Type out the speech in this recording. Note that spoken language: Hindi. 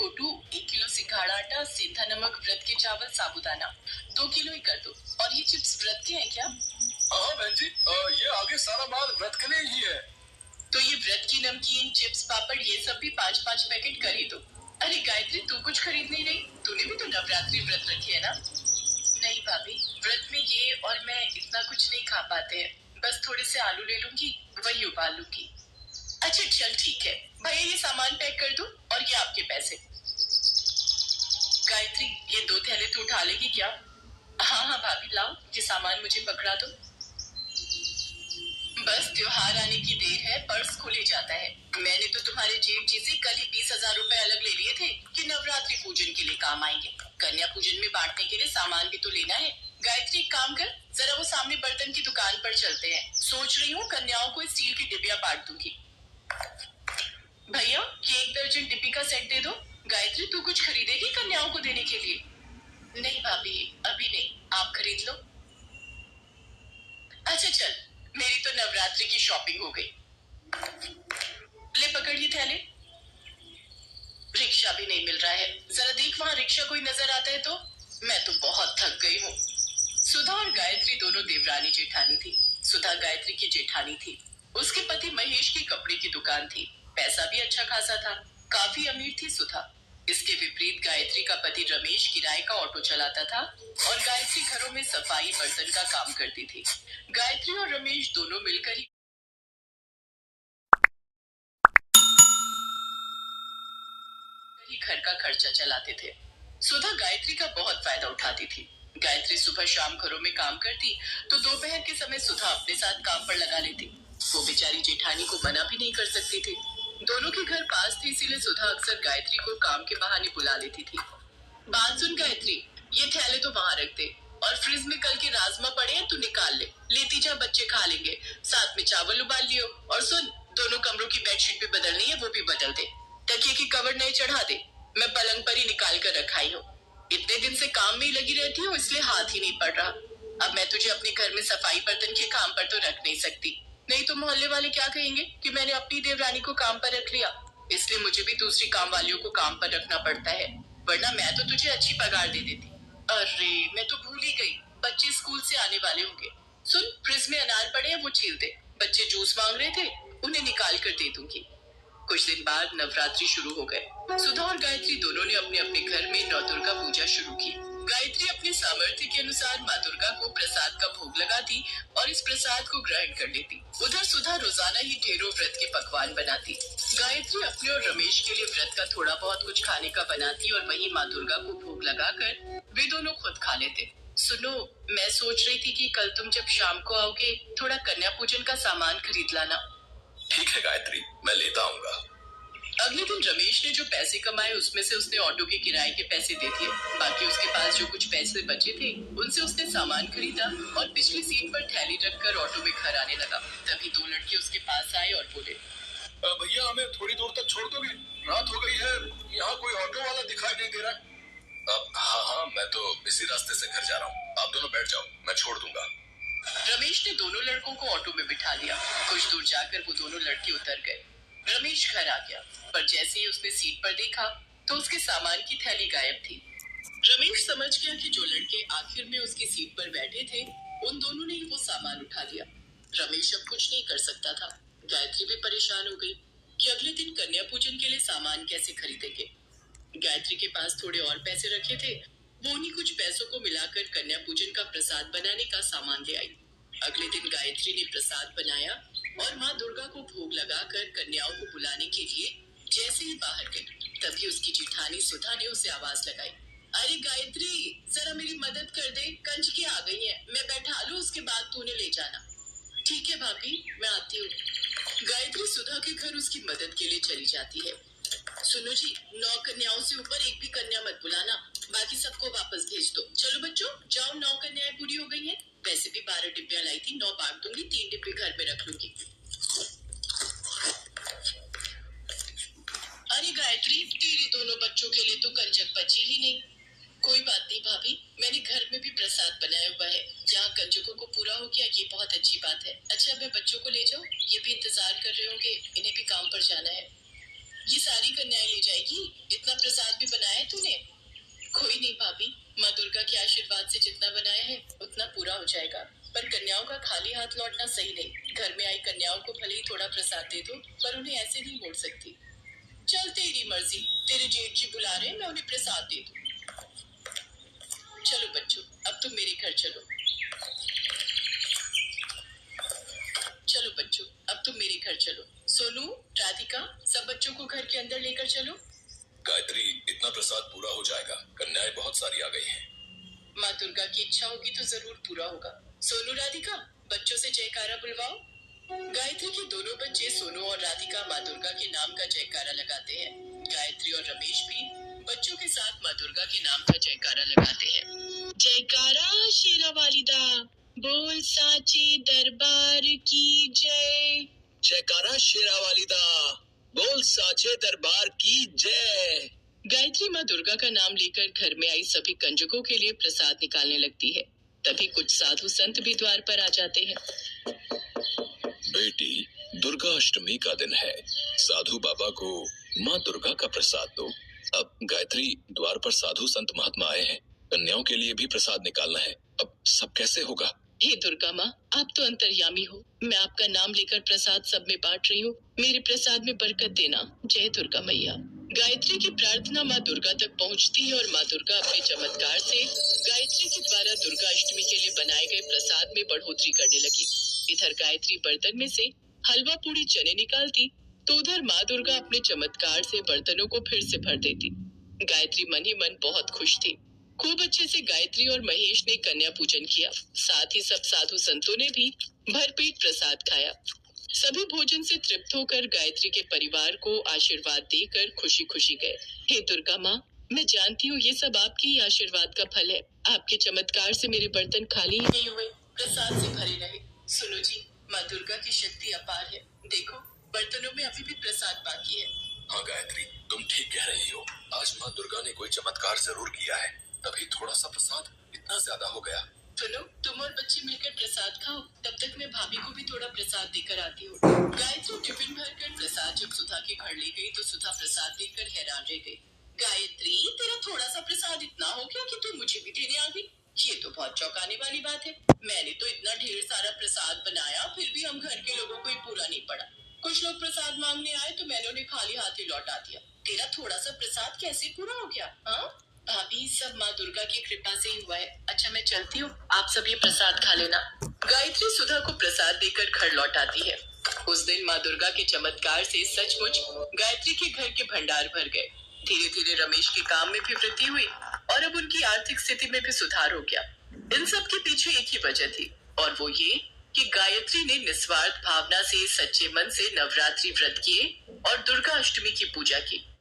कोटू, 1 किलो सिंघाड़ा आटा, सेंधा नमक, व्रत के चावल, साबूदाना 2 किलो ही कर दो। और ये चिप्स व्रत के हैं क्या? हाँ बहन जी, ये आगे सारा माल व्रत के लिए ही है। तो ये व्रत की नमकीन, चिप्स, पापड़ ये सब भी 5-5 पैकेट कर ही दो। अरे गायत्री, तू कुछ खरीद नहीं रही? तूने भी तो नवरात्रि व्रत रखी है ना? नहीं भाभी, व्रत में ये और मैं इतना कुछ नहीं खा पाते हैं। बस थोड़े से आलू ले लूंगी, वही उबाल लूंगी। अच्छा चल ठीक है भैया, ये सामान पैक कर दो और ये आपके पैसे। गायत्री, ये 2 थैले तू उठा लेगी क्या? हाँ हाँ भाभी, लाओ ये सामान मुझे पकड़ा दो। बस त्योहार आने की देर है, पर्स खुल जाता है। मैंने तो तुम्हारे जेठ जी से कल ही 20,000 रुपए अलग ले लिए थे कि नवरात्रि पूजन के लिए काम आएंगे। कन्या पूजन में बांटने के लिए सामान भी तो लेना है। गायत्री, एक काम कर, जरा वो सामने बर्तन की दुकान पर चलते हैं। सोच रही हूँ कन्याओं को स्टील की डिबिया बांट दूंगी। भैया, ये 1 दर्जन डिब्बी का सेट दे दो। गायत्री, तू कुछ खरीदेगी कन्याओं को देने के लिए? नहीं भाभी, अभी नहीं, आप खरीद लो। अच्छा चल, मेरी तो नवरात्रि की शॉपिंग हो गई। ले पकड़ ये थैले। रिक्शा भी नहीं मिल रहा है, जरा देख वहाँ रिक्शा कोई नजर आता है तो। मैं तो बहुत थक गई हूँ। सुधा और गायत्री दोनों देवरानी जेठानी थी। सुधा गायत्री की जेठानी थी। उसके पति महेश की कपड़े की दुकान थी। पैसा भी अच्छा खासा था, काफी अमीर थी सुधा। इसके विपरीत गायत्री का पति रमेश किराए का ऑटो चलाता था और गायत्री घरों में सफाई बर्तन का काम करती थी। गायत्री और रमेश दोनों मिलकर ही घर का खर्चा चलाते थे। सुधा गायत्री का बहुत फायदा उठाती थी। गायत्री सुबह शाम घरों में काम करती तो दोपहर के समय सुधा अपने साथ काम पर लगा लेती। वो बेचारी जेठानी को मना भी नहीं कर सकती थी। दोनों के घर पास थे, इसीलिए सुधा अक्सर गायत्री को काम के बहाने बुला लेती थी। बात सुन गायत्री, ये थैले तो वहां रख दे और फ्रिज में कल के राजमा पड़े हैं, तू निकाल ले। लेती जा, बच्चे खा लेंगे। साथ में चावल उबाल लियो। और सुन, दोनों कमरों की बेडशीट भी बदलनी है, वो भी बदल दे। तकिए की कवर नए चढ़ा दे। मैं पलंग पर ही निकाल कर रखाई हूँ। इतने दिन से काम में ही लगी रहती हूँ, इसलिए हाथ ही नहीं पड़ रहा। अब मैं तुझे अपने घर में सफाई बर्तन के काम पर तो रख नहीं सकती, नहीं तो मोहल्ले वाले क्या कहेंगे कि मैंने अपनी देवरानी को काम पर रख लिया। इसलिए मुझे भी दूसरी काम वालियों को काम पर रखना पड़ता है, वरना मैं तो तुझे अच्छी पगार दे देती। अरे मैं तो भूल ही गई, बच्चे स्कूल से आने वाले होंगे। सुन, फ्रिज में अनार पड़े हैं, वो छील दे। बच्चे जूस मांग रहे थे, उन्हें निकाल कर दे दूंगी। कुछ दिन बाद नवरात्रि शुरू हो गए। सुधा और गायत्री दोनों ने अपने अपने घर में नौ दुर्गा पूजा शुरू की। गायत्री अपने सामर्थ्य के अनुसार माँ दुर्गा को प्रसाद का भोग लगाती और इस प्रसाद को ग्रहण कर लेती। उधर सुधा रोजाना ही ढेरों व्रत के पकवान बनाती। गायत्री अपने और रमेश के लिए व्रत का थोड़ा बहुत कुछ खाने का बनाती और वही माँ दुर्गा को भोग लगाकर वे दोनों खुद खा लेते। सुनो, मैं सोच रही थी कि कल तुम जब शाम को आओगे, थोड़ा कन्या पूजन का सामान खरीद लाना। ठीक है गायत्री, मैं लेता आऊंगा। अगले दिन रमेश ने जो पैसे कमाए उसमें से उसने ऑटो के किराए के पैसे दे दिए। बाकी उसके पास जो कुछ पैसे बचे थे उनसे उसने सामान खरीदा और पिछली सीट पर थैली रखकर ऑटो में घर आने लगा। तभी 2 लड़के उसके पास आए और बोले, भैया हमें थोड़ी दूर तक छोड़ दोगे? रात हो गई है, यहाँ कोई ऑटो वाला दिखाई नहीं दे रहा। हाँ हाँ, मैं तो इसी रास्ते से घर जा रहा हूँ, आप दोनों बैठ जाओ, मैं छोड़ दूंगा। रमेश ने दोनों लड़कों को ऑटो में बिठा लिया। कुछ दूर जाकर वो दोनों लड़के उतर गए। रमेश घर आ गया, पर जैसे ही उसने सीट पर देखा तो उसके सामान की थैली गायब थी। रमेश समझ गया कि जो लड़के आखिर में उसकी सीट पर बैठे थे उन दोनों ने ही वो सामान उठा लिया। रमेश अब कुछ नहीं कर सकता था। गायत्री भी परेशान हो गई कि अगले दिन कन्या पूजन के लिए सामान कैसे खरीदेंगे। गायत्री के पास थोड़े और पैसे रखे थे, वो उन्हीं कुछ पैसों को मिलाकर कन्या पूजन का प्रसाद बनाने का सामान ले आई। अगले दिन गायत्री ने प्रसाद बनाया और माँ दुर्गा को भोग लगाकर कन्याओं को बुलाने के लिए जैसे ही बाहर गई, तभी उसकी जेठानी सुधा ने उसे आवाज लगाई, अरे गायत्री, जरा मेरी मदद कर दे, कंजकी आ गई है, मैं बैठा लूं, उसके बाद तू उन्हें ले जाना। ठीक है भाभी, मैं आती हूँ। गायत्री सुधा के घर उसकी मदद के लिए चली जाती है। सुनो जी, 9 कन्याओं से ऊपर एक भी कन्या मत बुलाना, बाकी सबको वापस भेज दो। चलो बच्चों, जाओ, 9 कन्याएं पूरी हो गई हैं। वैसे भी 12 डिब्बियां लाई थी, 9 बांट दूंगी, 3 डिब्बे घर में रख लूंगी। अरे गायत्री, तेरे दोनों बच्चों के लिए तो कंजक बची ही नहीं। कोई बात नहीं भाभी, मैंने घर में भी प्रसाद बनाया हुआ है, जहाँ कंजकों को पूरा हो गया, ये बहुत अच्छी बात है। अच्छा, मैं बच्चों को ले जाऊँ? ये भी इंतजार कर रहे होंगे, इन्हें भी काम पर जाना है। ये सारी कन्याएं ले जाएगी, इतना प्रसाद माँ दुर्गा के आशीर्वाद से जितना बनाए हैं उतना पूरा हो जाएगा। पर कन्याओं का खाली हाथ लौटना सही नहीं। घर में आई कन्याओं को भले ही थोड़ा प्रसाद दे दो, पर उन्हें ऐसे नहीं मोड़ सकती। चल तेरी मर्जी, तेरे जेठ जी बुला रहे हैं, मैं उन्हें प्रसाद दे दूं। चलो बच्चों, अब तुम मेरे घर चलो। चलो बच्चों, अब तुम मेरे घर चलो। सोनू, राधिका, सब बच्चों को घर के अंदर लेकर चलो। गायत्री, इतना प्रसाद पूरा हो जाएगा, कन्याएं बहुत सारी आ गई हैं। माँ दुर्गा की इच्छा होगी तो जरूर पूरा होगा। सोनू, राधिका, बच्चों से जयकारा बुलवाओ। गायत्री के दोनों बच्चे सोनू और राधिका माँ दुर्गा के नाम का जयकारा लगाते हैं। गायत्री और रमेश भी बच्चों के साथ माँ दुर्गा के नाम का जयकारा लगाते हैं। जयकारा शेरा वालिदा, बोल साचे दरबार की जय। जयकारा शेरा वालिदा, बोल साचे दरबार की जय। गायत्री माँ दुर्गा का नाम लेकर घर में आई सभी कंजकों के लिए प्रसाद निकालने लगती है। तभी कुछ साधु संत भी द्वार पर आ जाते हैं। बेटी, दुर्गा अष्टमी का दिन है, साधु बाबा को माँ दुर्गा का प्रसाद दो। अब गायत्री, द्वार पर साधु संत महात्मा आए हैं, कन्याओं के लिए भी प्रसाद निकालना है, अब सब कैसे होगा? हे दुर्गा माँ, आप तो अंतर्यामी हो। मैं आपका नाम लेकर प्रसाद सब में बांट रही हूँ, मेरे प्रसाद में बरकत देना। जय दुर्गा मैया। गायत्री की प्रार्थना माँ दुर्गा तक पहुँचती है और माँ दुर्गा अपने चमत्कार से गायत्री के द्वारा दुर्गा अष्टमी के लिए बनाए गए प्रसाद में बढ़ोतरी करने लगी। इधर गायत्री बर्तन में से हलवा पूड़ी चने निकालती तो उधर माँ दुर्गा अपने चमत्कार से बर्तनों को फिर से भर देती। गायत्री मन ही मन बहुत खुश थी। खूब अच्छे से गायत्री और महेश ने कन्या पूजन किया। साथ ही सब साधु संतों ने भी भरपेट प्रसाद खाया। सभी भोजन से तृप्त होकर गायत्री के परिवार को आशीर्वाद देकर खुशी खुशी गए। हे दुर्गा माँ, मैं जानती हूँ ये सब आपके ही आशीर्वाद का फल है। आपके चमत्कार से मेरे बर्तन खाली नहीं हुए, प्रसाद से भरे रहे। सुनो जी, माँ दुर्गा की शक्ति अपार है। देखो, बर्तनों में अभी भी प्रसाद बाकी है। हाँ गायत्री, तुम ठीक कह रही हो। आज माँ दुर्गा ने कोई चमत्कार जरूर किया है, तभी थोड़ा सा प्रसाद इतना ज्यादा हो गया। सुनो, तुम और बच्चे मिलकर प्रसाद खाओ, तब तक मैं भाभी को भी थोड़ा प्रसाद देकर आती हूँ। गायत्री टिफिन भरकर प्रसाद जब सुधा के घर ले गई तो सुधा प्रसाद देखकर हैरान रह गई। गायत्री, तेरा थोड़ा सा प्रसाद इतना हो गया कि तू मुझे भी देने आ गई? ये तो बहुत चौंकाने वाली बात है। मैंने तो इतना ढेर सारा प्रसाद बनाया, फिर भी हम घर के लोगों को ही पूरा नहीं पड़ा। कुछ लोग प्रसाद मांगने आए तो मैंने उन्हें खाली हाथ ही लौटा दिया। तेरा थोड़ा सा प्रसाद कैसे पूरा हो गया? हाँ भाभी, सब माँ दुर्गा की कृपा से ही हुआ है। अच्छा, मैं चलती हूँ, आप सब ये प्रसाद खा लेना। गायत्री सुधा को प्रसाद देकर घर लौट आती है। उस दिन माँ दुर्गा के चमत्कार से सचमुच गायत्री के घर के भंडार भर गए। धीरे धीरे रमेश के काम में भी वृद्धि हुई और अब उनकी आर्थिक स्थिति में भी सुधार हो गया। इन सब के पीछे एक ही वजह थी और वो ये कि गायत्री ने निस्वार्थ भावना से सच्चे मन से नवरात्रि व्रत किए और दुर्गा अष्टमी की पूजा की।